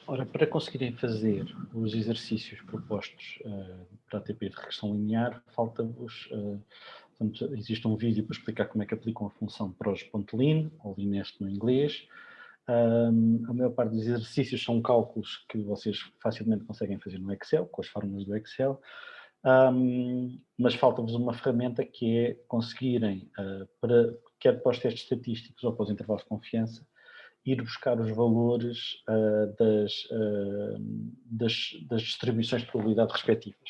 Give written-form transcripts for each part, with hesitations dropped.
Ora, para conseguirem fazer os exercícios propostos para a ATP de regressão linear, falta-vos, portanto, existe um vídeo para explicar como é que aplicam a função pros.lin, ou linest no inglês. A maior parte dos exercícios são cálculos que vocês facilmente conseguem fazer no Excel, com as fórmulas do Excel, mas falta-vos uma ferramenta que é conseguirem, quer para os testes estatísticos ou para os intervalos de confiança, ir buscar os valores das distribuições de probabilidade respectivas.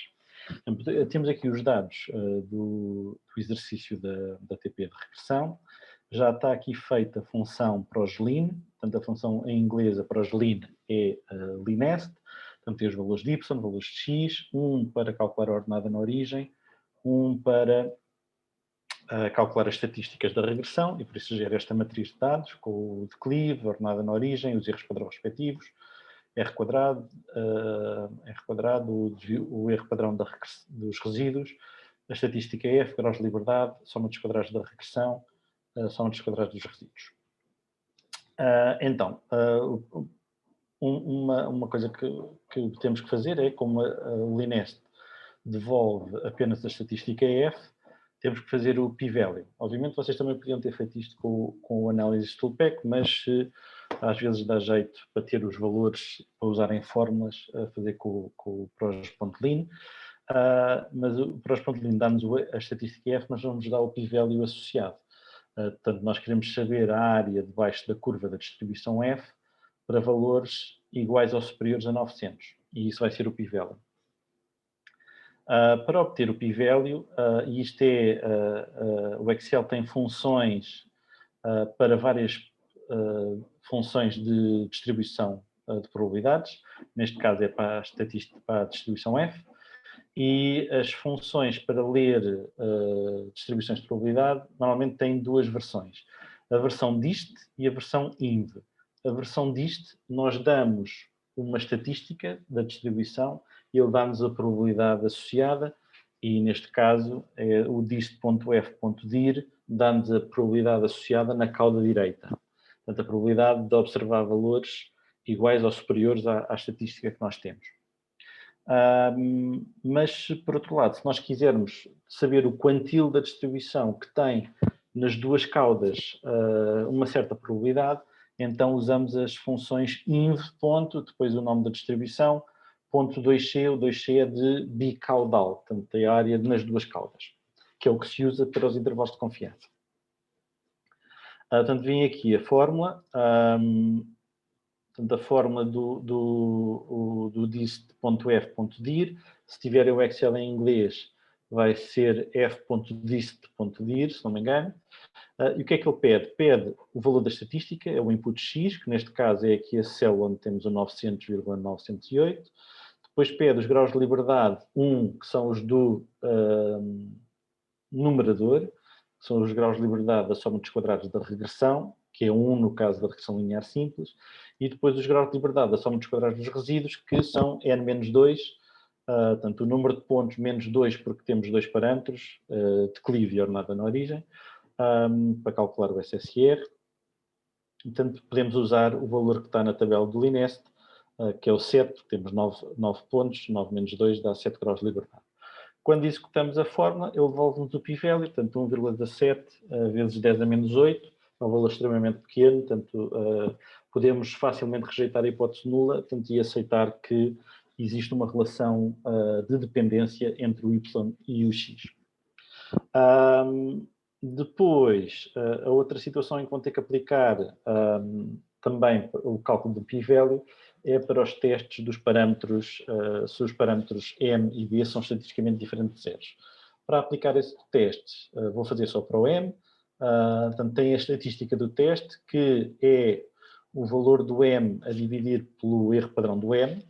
Temos aqui os dados do exercício da TP de regressão. Já está aqui feita a função proslin, portanto a função em inglês, a proslin é linest, portanto tem os valores de y, valores de x, um para calcular a ordenada na origem, um para calcular as estatísticas da regressão e por isso gera esta matriz de dados com o declive, a ordenada na origem, os erros padrão respectivos, R quadrado, o erro padrão dos resíduos, a estatística F, graus de liberdade, soma dos quadrados da regressão, soma dos quadrados dos resíduos. Então, uma coisa que temos que fazer é, como o linest devolve apenas a estatística F, temos que fazer o p-value. Obviamente vocês também podiam ter feito isto com o Analysis Toolpack, mas às vezes dá jeito para ter os valores, para usarem fórmulas, a fazer com o pros.lin, mas o pros.lin dá-nos a estatística F, mas não nos dá o p-value associado. Portanto, nós queremos saber a área debaixo da curva da distribuição F para valores iguais ou superiores a 900, e isso vai ser o p-value. Para obter o p-value, e isto é, o Excel tem funções para várias funções de distribuição de probabilidades, neste caso é para a distribuição F, e as funções para ler distribuições de probabilidade normalmente têm duas versões, a versão dist e a versão inv. A versão dist nós damos uma estatística da distribuição e ele dá-nos a probabilidade associada e neste caso é o dist.f.dir dá-nos a probabilidade associada na cauda direita. Portanto, a probabilidade de observar valores iguais ou superiores à estatística que nós temos. Mas, por outro lado, se nós quisermos saber o quantil da distribuição que tem nas duas caudas uma certa probabilidade, então usamos as funções inv, depois o nome da distribuição, ponto 2c, o 2c é de bicaudal, portanto tem a área nas duas caudas, que é o que se usa para os intervalos de confiança. Portanto, vem aqui a fórmula, portanto, a fórmula do dist.f.dir, se tiver o Excel em inglês, vai ser f.dist.dir, se não me engano. E o que é que ele pede? Pede o valor da estatística, é o input x, que neste caso é aqui a cell onde temos o 900,908. Depois pede os graus de liberdade, que são os do numerador, que são os graus de liberdade da soma dos quadrados da regressão, que é 1 no caso da regressão linear simples, e depois os graus de liberdade da soma dos quadrados dos resíduos, que são n-2, portanto o número de pontos menos 2, porque temos dois parâmetros, declive e ordenada na origem, para calcular o SSR. Portanto, podemos usar o valor que está na tabela do linest, que é o 7, porque temos 9 pontos, 9 menos 2 dá 7 graus de liberdade. Quando executamos a fórmula, ele devolve-nos o p-value, portanto 1,17 vezes 10 a menos 8, é um valor extremamente pequeno, portanto podemos facilmente rejeitar a hipótese nula, portanto, e aceitar que existe uma relação de dependência entre o y e o x. Depois, a outra situação em que vão ter que aplicar também o cálculo do p-value é para os testes dos parâmetros, se os parâmetros m e b são estatisticamente diferentes de zeros. Para aplicar esse teste, vou fazer só para o m, portanto tem a estatística do teste, que é o valor do m a dividir pelo erro padrão do m,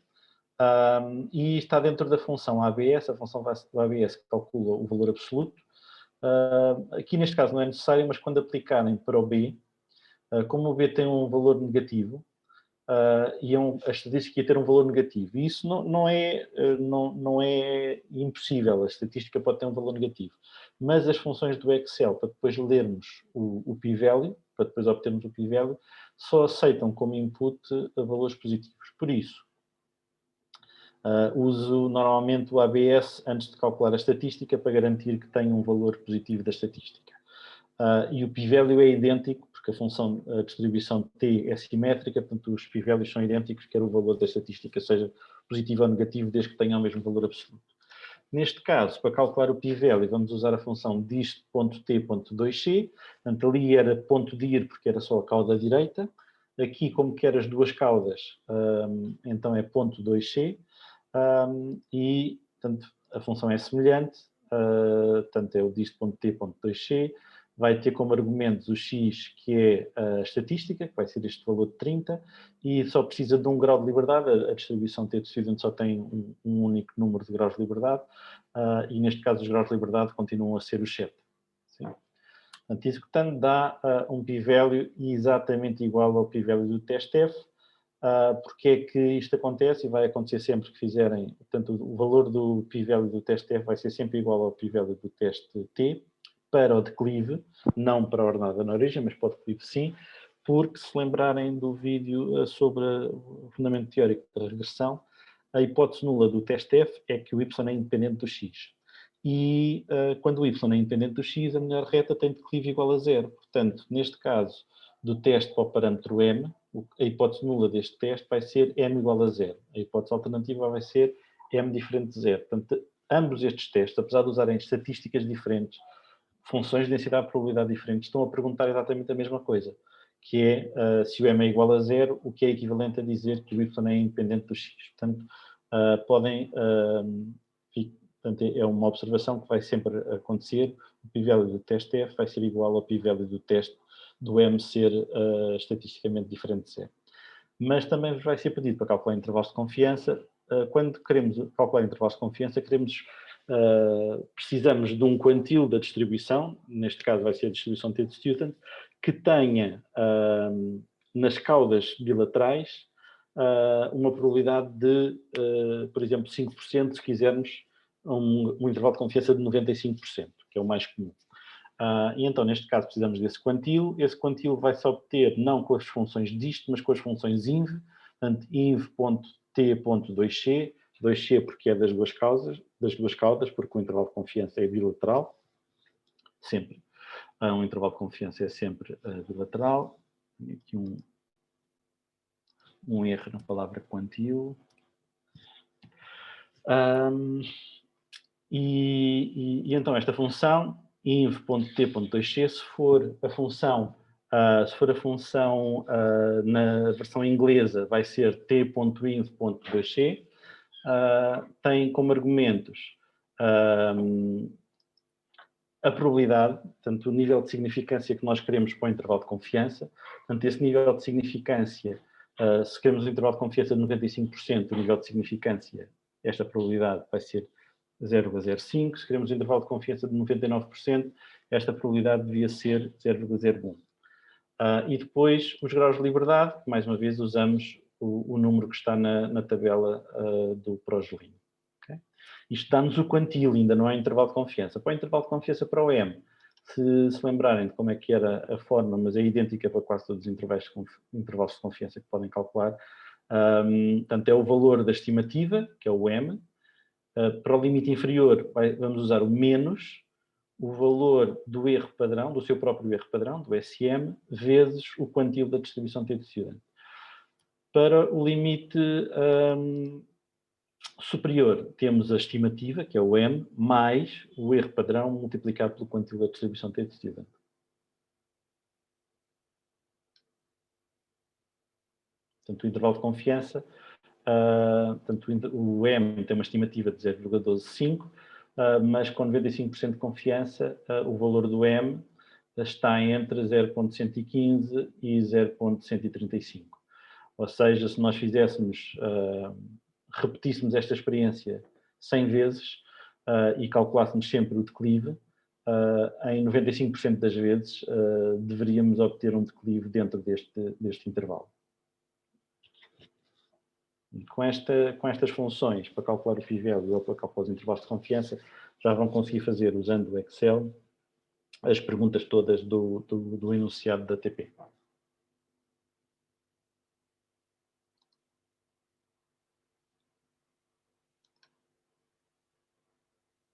e está dentro da função ABS, a função do ABS que calcula o valor absoluto. Aqui neste caso não é necessário, mas quando aplicarem para o B, como o B tem um valor negativo, e a estatística ia ter um valor negativo, e isso não é impossível, a estatística pode ter um valor negativo, mas as funções do Excel, para depois lermos o p-value, para depois obtermos o p-value, só aceitam como input valores positivos. Por isso, uso normalmente o ABS antes de calcular a estatística para garantir que tenho um valor positivo da estatística. E o p-value é idêntico, porque a distribuição T é simétrica, portanto os p-values são idênticos, quer o valor da estatística seja positivo ou negativo, desde que tenha o mesmo valor absoluto. Neste caso, para calcular o p-value, vamos usar a função dist.t.2c, portanto ali era ponto dir, porque era só a cauda direita. Aqui, como quer as duas caudas, então é ponto 2c, e portanto, a função é semelhante, portanto é o dist.t.2c, vai ter como argumentos o x, que é a estatística, que vai ser este valor de 30, e só precisa de um grau de liberdade. A distribuição T de student só tem um único número de graus de liberdade, e neste caso os graus de liberdade continuam a ser os 7. Sim. Portanto, isso, portanto, dá um p-value exatamente igual ao p-value do teste F. Porque é que isto acontece, e vai acontecer sempre que fizerem, portanto, o valor do p-value do teste F vai ser sempre igual ao p-value do teste T, para o declive, não para a ordenada na origem, mas para o declive sim, porque se lembrarem do vídeo sobre o fundamento teórico da regressão, a hipótese nula do teste F é que o y é independente do x. E quando o y é independente do x, a melhor reta tem declive igual a zero. Portanto, neste caso, do teste para o parâmetro m, a hipótese nula deste teste vai ser m igual a zero. A hipótese alternativa vai ser m diferente de zero. Portanto, ambos estes testes, apesar de usarem estatísticas diferentes, funções de densidade e probabilidade diferentes, estão a perguntar exatamente a mesma coisa, que é se o m é igual a zero, o que é equivalente a dizer que o y é independente do x. Portanto, portanto, é uma observação que vai sempre acontecer. O p-value do teste F vai ser igual ao p-value do teste do m ser estatisticamente diferente de zero. Mas também vos vai ser pedido para calcular intervalos de confiança. Quando queremos calcular intervalos de confiança, precisamos de um quantil da distribuição, neste caso vai ser a distribuição T de student, que tenha nas caudas bilaterais uma probabilidade de, por exemplo, 5%, se quisermos um intervalo de confiança de 95%, que é o mais comum. E então, neste caso, precisamos desse quantil. Esse quantil vai-se obter não com as funções dist, mas com as funções inv, portanto, inv.t.2c, 2c porque é das duas caudas, porque o intervalo de confiança é bilateral, sempre. Um intervalo de confiança é sempre bilateral. Tenho aqui um erro na palavra quantil. E então esta função, inv.t.2c, se for a função na versão inglesa, vai ser t.inv.2c, tem como argumentos a probabilidade, portanto, o nível de significância que nós queremos para o intervalo de confiança. Portanto, esse nível de significância, se queremos um intervalo de confiança de 95%, o nível de significância, esta probabilidade vai ser 0,05. Se queremos um intervalo de confiança de 99%, esta probabilidade devia ser 0,01. E depois, os graus de liberdade, que mais uma vez usamos o número que está na tabela do Progelim. Okay? Isto dá-nos o quantil, ainda não é intervalo de confiança. Para o intervalo de confiança para o M, se lembrarem de como é que era a forma, mas é idêntica para quase todos os intervalos de confiança que podem calcular, portanto, é o valor da estimativa, que é o M. Para o limite inferior, vamos usar o menos o valor do erro padrão, do seu próprio erro padrão, do SM, vezes o quantil da distribuição T de student. Para o limite superior, temos a estimativa, que é o M, mais o erro padrão multiplicado pelo quantil da distribuição T de student. Portanto, o intervalo de confiança, portanto, o M tem uma estimativa de 0,125, mas com 95% de confiança, o valor do M está entre 0,115 e 0,135. Ou seja, se nós repetíssemos esta experiência 100 vezes e calculássemos sempre o declive, em 95% das vezes deveríamos obter um declive dentro deste intervalo. Com estas funções, para calcular o p-value ou para calcular os intervalos de confiança, já vão conseguir fazer usando o Excel as perguntas todas do enunciado da TP.